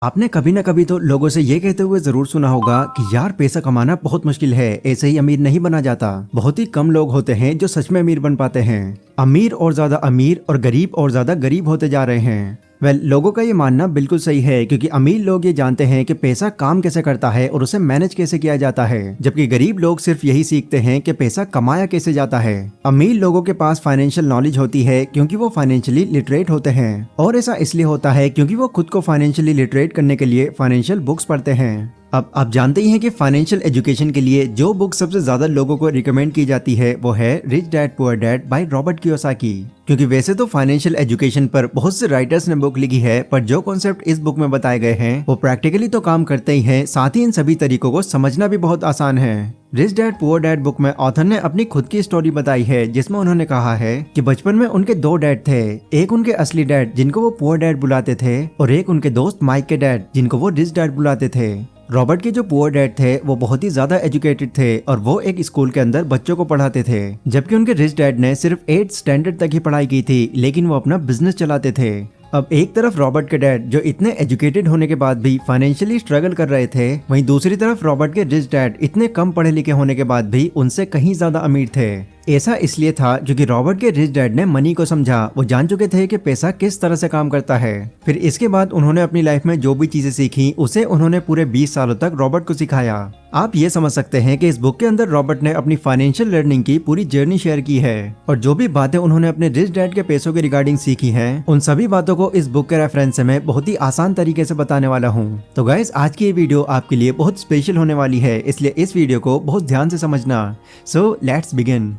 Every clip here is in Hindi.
आपने कभी ना कभी तो लोगों से ये कहते हुए जरूर सुना होगा कि यार पैसा कमाना बहुत मुश्किल है, ऐसे ही अमीर नहीं बना जाता। बहुत ही कम लोग होते हैं जो सच में अमीर बन पाते हैं। अमीर और ज्यादा अमीर और गरीब और ज्यादा गरीब होते जा रहे हैं। लोगों का ये मानना बिल्कुल सही है, क्योंकि अमीर लोग ये जानते हैं कि पैसा काम कैसे करता है और उसे मैनेज कैसे किया जाता है, जबकि गरीब लोग सिर्फ यही सीखते हैं कि पैसा कमाया कैसे जाता है। अमीर लोगों के पास फाइनेंशियल नॉलेज होती है क्योंकि वो फाइनेंशियली लिटरेट होते हैं, और ऐसा इसलिए होता है क्योंकि वो खुद को फाइनेंशियली लिटरेट करने के लिए फाइनेंशियल बुक्स पढ़ते हैं। अब आप जानते ही हैं कि फाइनेंशियल एजुकेशन के लिए जो बुक सबसे ज्यादा लोगों को रिकमेंड की जाती है वो है rich dad poor dad by Robert Kiyosaki. क्योंकि वैसे तो फाइनेंशियल एजुकेशन पर बहुत से राइटर्स ने बुक लिखी है, पर जो कॉन्सेप्ट इस बुक में बताए गए हैं वो प्रैक्टिकली तो काम करते ही हैं, साथ ही इन सभी तरीकों को समझना भी बहुत आसान है। Rich dad poor dad book में ऑथर ने अपनी खुद की स्टोरी बताई है, जिसमें उन्होंने कहा है कि बचपन में उनके दो डैड थे। एक उनके असली डैड जिनको वो पुअर डैड बुलाते थे, और एक उनके दोस्त माइक के डैड जिनको वो रिच डैड बुलाते थे। रॉबर्ट के जो पुअर डैड थे वो बहुत ही ज्यादा एजुकेटेड थे और वो एक स्कूल के अंदर बच्चों को पढ़ाते थे, जबकि उनके रिच डैड ने सिर्फ 8th स्टैंडर्ड तक ही पढ़ाई की थी, लेकिन वो अपना बिजनेस चलाते थे। अब एक तरफ रॉबर्ट के डैड जो इतने एजुकेटेड होने के बाद भी फाइनेंशियली स्ट्रगल कर रहे थे, वहीं दूसरी तरफ रॉबर्ट के रिच डैड इतने कम पढ़े लिखे होने के बाद भी उनसे कहीं ज्यादा अमीर थे। ऐसा इसलिए था क्योंकि रॉबर्ट के रिच डैड ने मनी को समझा। वो जान चुके थे कि पैसा किस तरह से काम करता है। फिर इसके बाद उन्होंने अपनी लाइफ में जो भी चीजें सीखी उसे उन्होंने पूरे 20 सालों तक रॉबर्ट को सिखाया। आप ये समझ सकते हैं कि इस बुक के अंदर रॉबर्ट ने अपनी फाइनेंशियल लर्निंग की पूरी जर्नी शेयर की है, और जो भी बातें उन्होंने अपने रिच डैड के पैसों के रिगार्डिंग सीखी हैं, उन सभी बातों को इस बुक के रेफरेंस से मैं बहुत ही आसान तरीके से बताने वाला हूँ। तो गाइस, आज की ये वीडियो आपके लिए बहुत स्पेशल होने वाली है, इसलिए इस वीडियो को बहुत ध्यान से समझना। So let's begin.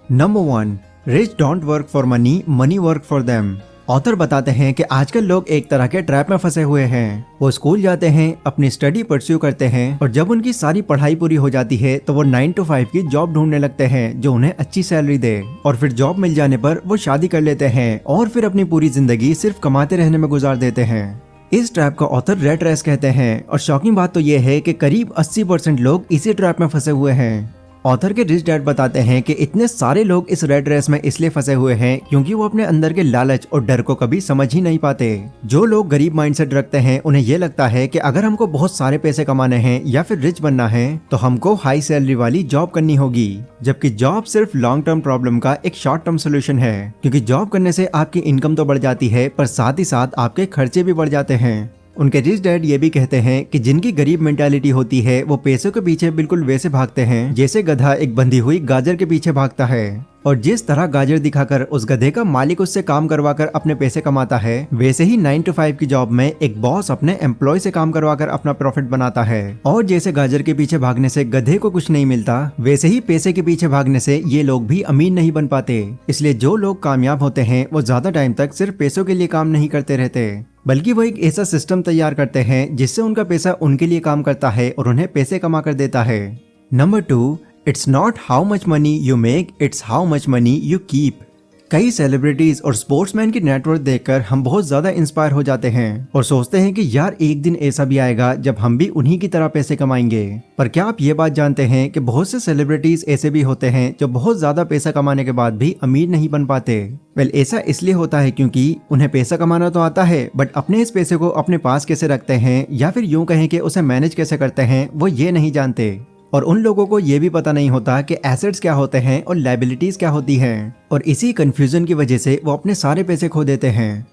Number 1, rich don't work for money, money work for them. Author बताते हैं कि आजकल लोग एक तरह के ट्रैप में फंसे हुए हैं। वो स्कूल जाते हैं, अपनी स्टडी परस्यू करते हैं, और जब उनकी सारी पढ़ाई पूरी हो जाती है तो वो 9 to 5 की जॉब ढूंढने लगते हैं जो उन्हें अच्छी सैलरी दे, और फिर जॉब मिल जाने पर वो शादी कर लेते हैं और फिर अपनी पूरी जिंदगी सिर्फ कमाते रहने में गुजार देते हैं। इस ट्रैप को ऑथर रेट रेस कहते हैं, और शॉकिंग बात तो ये है कि करीब 80% लोग इसी ट्रैप में फंसे हुए हैं। ऑथर के रिच डैड बताते हैं कि इतने सारे लोग इस रेड रेस में इसलिए फंसे हुए हैं क्योंकि वो अपने अंदर के लालच और डर को कभी समझ ही नहीं पाते। जो लोग गरीब माइंडसेट रखते हैं उन्हें ये लगता है कि अगर हमको बहुत सारे पैसे कमाने हैं या फिर रिच बनना है तो हमको हाई सैलरी वाली जॉब करनी होगी, जबकि जॉब सिर्फ लॉन्ग टर्म प्रॉब्लम का एक शॉर्ट टर्म सोल्यूशन है। क्योंकि जॉब करने से आपकी इनकम तो बढ़ जाती है, पर साथ ही साथ आपके खर्चे भी बढ़ जाते हैं। उनके रिच डैड ये भी कहते हैं कि जिनकी गरीब मेंटालिटी होती है वो पैसों के पीछे बिल्कुल वैसे भागते हैं जैसे गधा एक बंधी हुई गाजर के पीछे भागता है, और जिस तरह गाजर दिखाकर उस गधे का मालिक उससे काम करवाकर अपने पैसे कमाता है, वैसे ही 9 to 5 की जॉब में एक बॉस अपने एम्प्लॉय से काम करवाकर अपना प्रॉफिट बनाता है। और जैसे गाजर के पीछे भागने से गधे को कुछ नहीं मिलता, वैसे ही पैसे के पीछे भागने से ये लोग भी अमीर नहीं बन पाते। इसलिए जो लोग कामयाब होते हैं वो ज्यादा टाइम तक सिर्फ पैसों के लिए काम नहीं करते रहते, बल्कि वो एक ऐसा सिस्टम तैयार करते हैं जिससे उनका पैसा उनके लिए काम करता है और उन्हें पैसे कमा कर देता है। Number 2, it's not how much money you make, it's how much money you keep. कई सेलिब्रिटीज और स्पोर्ट्समैन की नेटवर्थ देखकर हम बहुत ज्यादा इंस्पायर हो जाते हैं और सोचते हैं कि यार एक दिन ऐसा भी आएगा जब हम भी उन्हीं की तरह पैसे कमाएंगे। पर क्या आप ये बात जानते हैं कि बहुत से सेलिब्रिटीज ऐसे भी होते हैं जो बहुत ज्यादा पैसा कमाने के बाद भी अमीर नहीं बन पाते। ऐसा इसलिए होता है क्योंकि उन्हें पैसा कमाना तो आता है, बट अपने इस पैसे को अपने पास कैसे रखते हैं या फिर यूं कहें कि उसे मैनेज कैसे करते हैं वो ये नहीं जानते। और उन लोगों को ये भी पता नहीं होता कि एसेट्स क्या होते हैं और लायबिलिटीज क्या होती हैं, और इसी कंफ्यूजन की वजह से वो अपने सारे पैसे खो देते हैं।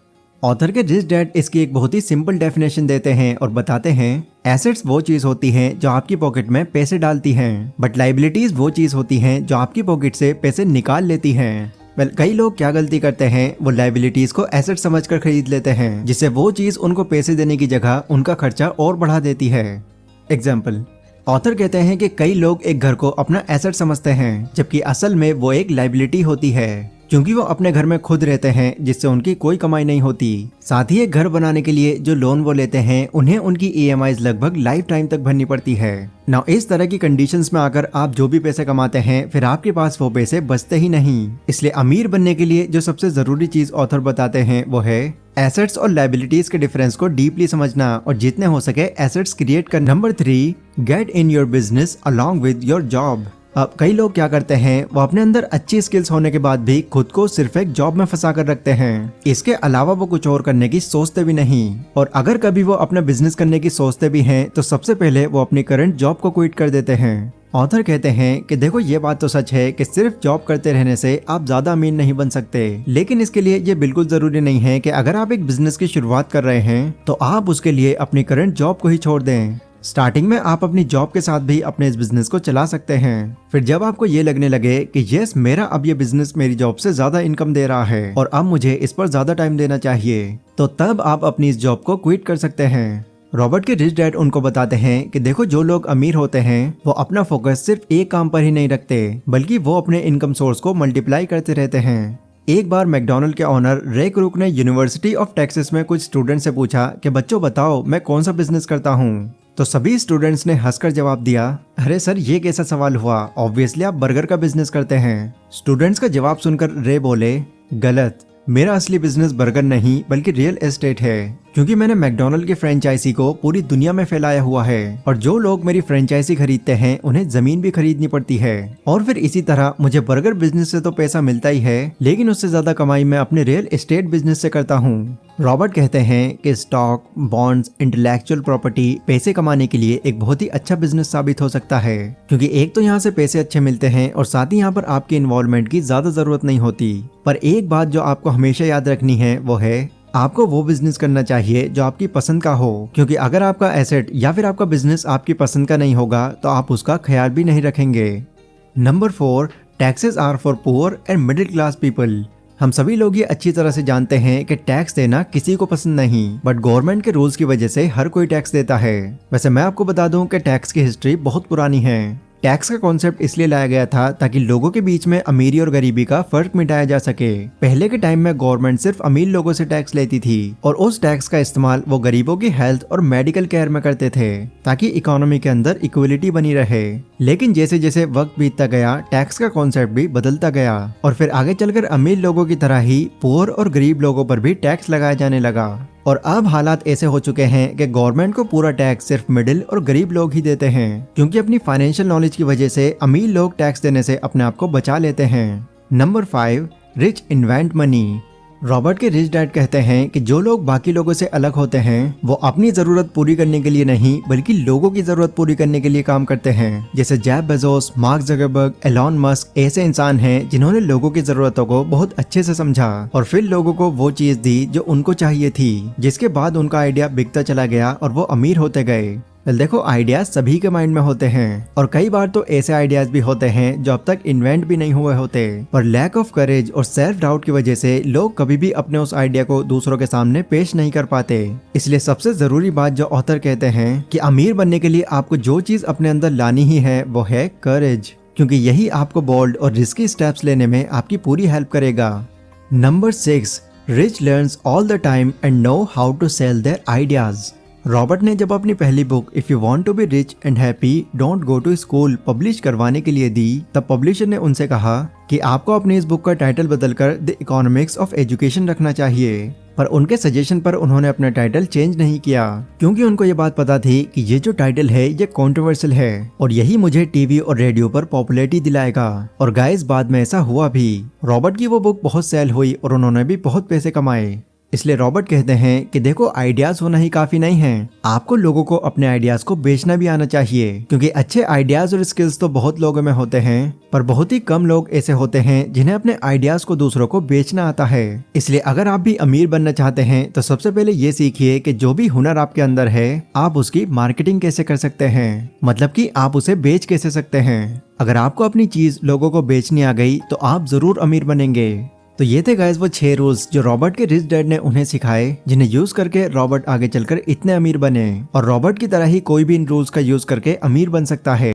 ऑथर के रिच डैड इसकी एक बहुत ही सिंपल डेफिनेशन देते हैं और बताते हैं, एसेट्स वो चीज होती हैं जो आपकी पॉकेट में पैसे डालती हैं, बट लायबिलिटीज वो चीज होती हैं जो आपकी पॉकेट से पैसे निकाल लेती हैं। कई लोग क्या गलती करते हैं, वो लायबिलिटीज को एसेट समझकर खरीद लेते हैं, जिससे वो चीज उनको पैसे देने की जगह उनका खर्चा और बढ़ा देती है। एग्जाम्पल, ऑथर कहते हैं कि कई लोग एक घर को अपना एसेट समझते हैं, जबकि असल में वो एक लायबिलिटी होती है, क्योंकि वो अपने घर में खुद रहते हैं जिससे उनकी कोई कमाई नहीं होती। साथ ही एक घर बनाने के लिए जो लोन वो लेते हैं उन्हें उनकी ईएमआईज लगभग लाइफ टाइम तक भरनी पड़ती है। नाउ इस तरह की कंडीशंस में आकर आप जो भी पैसे कमाते हैं फिर आपके पास वो पैसे बचते ही नहीं। इसलिए अमीर बनने के लिए जो सबसे जरूरी चीज ऑथर बताते हैं वो है एसेट्स और लायबिलिटीज के डिफरेंस को डीपली समझना और जितने हो सके एसेट्स क्रिएट कर। Number 3, get in your business along with your job. अब कई लोग क्या करते हैं, वो अपने अंदर अच्छी स्किल्स होने के बाद भी खुद को सिर्फ एक जॉब में फंसा कर रखते हैं। इसके अलावा वो कुछ और करने की सोचते भी नहीं। और अगर कभी वो अपना बिजनेस करने की सोचते भी हैं तो सबसे पहले वो अपनी करंट जॉब को क्विट कर देते हैं। ऑथर कहते हैं कि देखो ये बात तो सच है कि सिर्फ जॉब करते रहने से आप ज्यादा अमीर नहीं बन सकते, लेकिन इसके लिए ये बिल्कुल जरूरी नहीं है कि अगर आप एक बिजनेस की शुरुआत कर रहे हैं तो आप उसके लिए अपनी करंट जॉब को ही छोड़ दें। स्टार्टिंग में आप अपनी जॉब के साथ भी अपने इस बिजनेस को चला सकते हैं। फिर जब आपको ये लगने लगे कि यस मेरा अब ये बिजनेस मेरी जॉब से ज्यादा इनकम दे रहा है और अब मुझे इस पर ज्यादा टाइम देना चाहिए, तो तब आप अपनी इस जॉब को क्विट कर सकते हैं। रॉबर्ट के रिच डैड उनको बताते हैं कि देखो जो लोग अमीर होते हैं वो अपना फोकस सिर्फ एक काम पर ही नहीं रखते, बल्कि वो अपने इनकम सोर्स को मल्टीप्लाई करते रहते हैं। एक बार मैकडॉनल्ड के ऑनर रे क्रूक ने यूनिवर्सिटी ऑफ टेक्सास में कुछ स्टूडेंट से पूछा कि बच्चों बताओ मैं कौन सा बिजनेस करता हूँ। तो सभी स्टूडेंट्स ने हंसकर जवाब दिया, अरे सर ये कैसा सवाल हुआ, ऑब्वियसली आप बर्गर का बिजनेस करते हैं। स्टूडेंट्स का जवाब सुनकर रे बोले, गलत, मेरा असली बिजनेस बर्गर नहीं बल्कि रियल एस्टेट है, क्योंकि मैंने मैकडॉनल्ड की फ्रेंचाइजी को पूरी दुनिया में फैलाया हुआ है और जो लोग मेरी फ्रेंचाइजी खरीदते हैं उन्हें जमीन भी खरीदनी पड़ती है। और फिर इसी तरह मुझे बर्गर बिजनेस से तो पैसा मिलता ही है, लेकिन उससे ज्यादा कमाई मैं अपने रियल एस्टेट बिजनेस से करता हूँ। रॉबर्ट कहते हैं कि स्टॉक, बॉन्ड्स, इंटेलेक्चुअल प्रॉपर्टी पैसे कमाने के लिए एक बहुत ही अच्छा बिजनेस साबित हो सकता है, क्योंकि एक तो यहाँ से पैसे अच्छे मिलते हैं और साथ ही यहाँ पर आपकी इन्वॉल्वमेंट की ज्यादा जरूरत नहीं होती। पर एक बात जो आपको हमेशा याद रखनी है वो है आपको वो बिजनेस करना चाहिए जो आपकी पसंद का हो, क्योंकि अगर आपका एसेट या फिर आपका बिजनेस आपकी पसंद का नहीं होगा तो आप उसका ख्याल भी नहीं रखेंगे। Number 4, taxes are for poor and middle class people. हम सभी लोग ये अच्छी तरह से जानते हैं कि टैक्स देना किसी को पसंद नहीं, बट गवर्नमेंट के रूल्स की वजह से हर कोई टैक्स देता है। वैसे मैं आपको बता दूं कि टैक्स की हिस्ट्री बहुत पुरानी है। टैक्स का कॉन्सेप्ट इसलिए लाया गया था ताकि लोगों के बीच में अमीरी और गरीबी का फर्क मिटाया जा सके। पहले के टाइम में गवर्नमेंट सिर्फ अमीर लोगों से टैक्स लेती थी और उस टैक्स का इस्तेमाल वो गरीबों की हेल्थ और मेडिकल केयर में करते थे ताकि इकोनॉमी के अंदर इक्वलिटी बनी रहे। लेकिन जैसे जैसे वक्त बीतता गया टैक्स का कॉन्सेप्ट भी बदलता गया और फिर आगे चलकर अमीर लोगों की तरह ही पुअर और गरीब लोगों पर भी टैक्स लगाया जाने लगा। और अब हालात ऐसे हो चुके हैं कि गवर्नमेंट को पूरा टैक्स सिर्फ मिडिल और गरीब लोग ही देते हैं, क्योंकि अपनी फाइनेंशियल नॉलेज की वजह से अमीर लोग टैक्स देने से अपने आप को बचा लेते हैं। Number 5, rich invent money. Robert के रिच डैड कहते हैं कि जो लोग बाकी लोगों से अलग होते हैं वो अपनी जरूरत पूरी करने के लिए नहीं बल्कि लोगों की जरूरत पूरी करने के लिए काम करते हैं। जैसे Jeff Bezos, mark Zuckerberg, Elon Musk ऐसे इंसान हैं जिन्होंने लोगों की जरूरतों को बहुत अच्छे से समझा और फिर लोगों को वो चीज दी जो उनको चाहिए थी, जिसके बाद उनका आइडिया बिकता चला गया और वो अमीर होते गए। देखो आइडियाज सभी के माइंड में होते हैं और कई बार तो ऐसे आइडियाज भी होते हैं जो अब तक इन्वेंट भी नहीं हुए होते, पर लैक ऑफ करेज और सेल्फ डाउट की वजह से लोग कभी भी अपने उस आइडिया को दूसरों के सामने पेश नहीं कर पाते। इसलिए सबसे जरूरी बात जो ऑथर कहते हैं कि अमीर बनने के लिए आपको जो चीज अपने अंदर लानी ही है वो है करेज, क्योंकि यही आपको बोल्ड और रिस्की स्टेप्स लेने में आपकी पूरी हेल्प करेगा। Number 6, rich learns all the time and know how to sell their ideas. Robert ने जब अपनी पहली book if you want to be rich and happy don't go to school publish करवाने के लिए दी, तब पब्लिशर ने उनसे कहा कि आपको अपनी इस बुक का टाइटल बदलकर द इकोनॉमिक्स ऑफ एजुकेशन रखना चाहिए। पर उनके सजेशन पर उन्होंने अपना टाइटल चेंज नहीं किया, क्योंकि उनको ये बात पता थी कि ये जो टाइटल है ये कंट्रोवर्शियल है और यही मुझे टीवी और रेडियो पर पॉपुलैरिटी दिलाएगा। और गाइस बाद में ऐसा हुआ भी। रॉबर्ट की वो बुक बहुत सेल हुई और उन्होंने भी बहुत पैसे कमाए। इसलिए रॉबर्ट कहते हैं कि देखो आइडियाज होना ही काफी नहीं है, आपको लोगों को अपने आइडियाज को बेचना भी आना चाहिए, क्योंकि अच्छे आइडियाज और स्किल्स तो बहुत लोगों में होते हैं पर बहुत ही कम लोग ऐसे होते हैं जिन्हें अपने आइडियाज को दूसरों को बेचना आता है। इसलिए अगर आप भी अमीर बनना चाहते हैं तो सबसे पहले ये सीखिए कि जो भी हुनर आपके अंदर है आप उसकी मार्केटिंग कैसे कर सकते हैं, मतलब कि आप उसे बेच कैसे सकते हैं। अगर आपको अपनी चीज लोगों को बेचनी आ गई तो आप जरूर अमीर बनेंगे। तो ये थे गाइस वो 6 रूल्स जो रॉबर्ट के रिच डैड ने उन्हें सिखाए, जिन्हें यूज करके रॉबर्ट आगे चलकर इतने अमीर बने और रॉबर्ट की तरह ही कोई भी इन रूल्स का यूज करके अमीर बन सकता है।